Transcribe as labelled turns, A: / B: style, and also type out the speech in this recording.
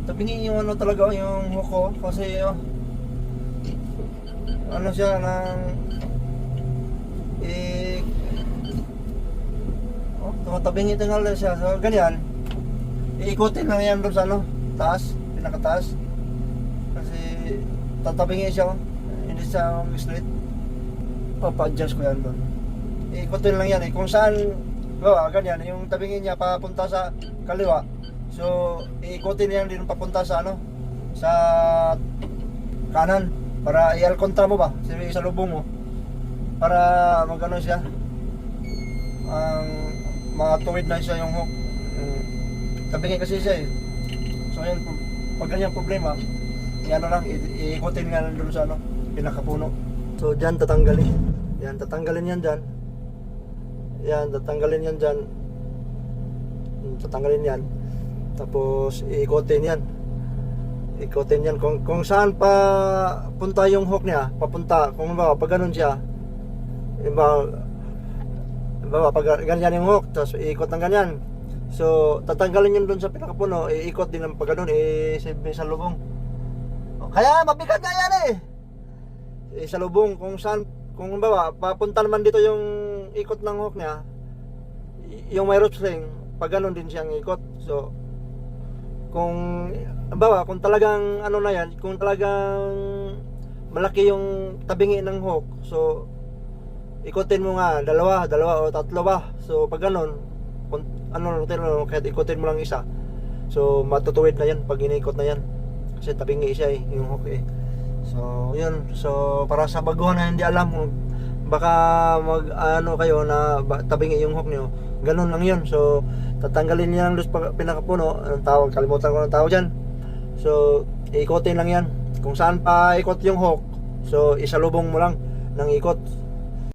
A: tabingin yung ano talaga yung hook ko kasi ano siya ng tumatabingi tingal siya. So ganyan, iikutin lang yan doon sa ano, taas, pinakataas. Kasi tatabingi siya, hindi siya straight. Papa-adjust ko yan doon. Iikutin lang yan kung saan, ganyan, yung tabingin niya papunta sa kaliwa. So iikutin yan din papunta sa ano, sa kanan para i-alcontra mo ba, sa lubong mo. Para magano siya, matuwid na siya yung hook. Tabingin kasi siya eh. So yun, pag ganyan problema, yan lang, iikutin nga lang doon sa ano, pinakapuno. So dyan tatanggalin. Yan, tatanggalin yan dyan. Yan, tatanggalin yan dyan. Tatanggalin yan. Tapos iikutin yan. Ikutin yan. Kung saan pa punta yung hook niya, papunta. Kung ba, pag ganun siya, pag ganyan yung hook, tapos iikot ng ganyan. So, tatanggalin yun dun sa pinakapuno, iikot din ng pag ganun, sa lubong. Kaya, mabigat na yan eh. Sa lubong, kung saan, kung ba, papunta naman dito yung ikot ng hook niya, yung may rope sling, pag ganun din siyang ikot. So, kung talagang ano na yan, kung talagang malaki yung tabingi ng hook, so ikutin mo nga dalawa o tatlo ba. So pag ganun, kahit ikutin mo lang isa, so matutuwid na yan pag inikot na yan kasi tabingi siya yung hook So yun, so para sa baguhan na hindi alam, baka kayo na tabingi yung hook nyo, ganun lang yun. So tatanggalin niya lang doon sa pinakapuno, anong tawag, kalimutan ko ng tawag dyan. So ikutin lang yan kung saan pa ikot yung hook, so isalubong mo lang ng ikot.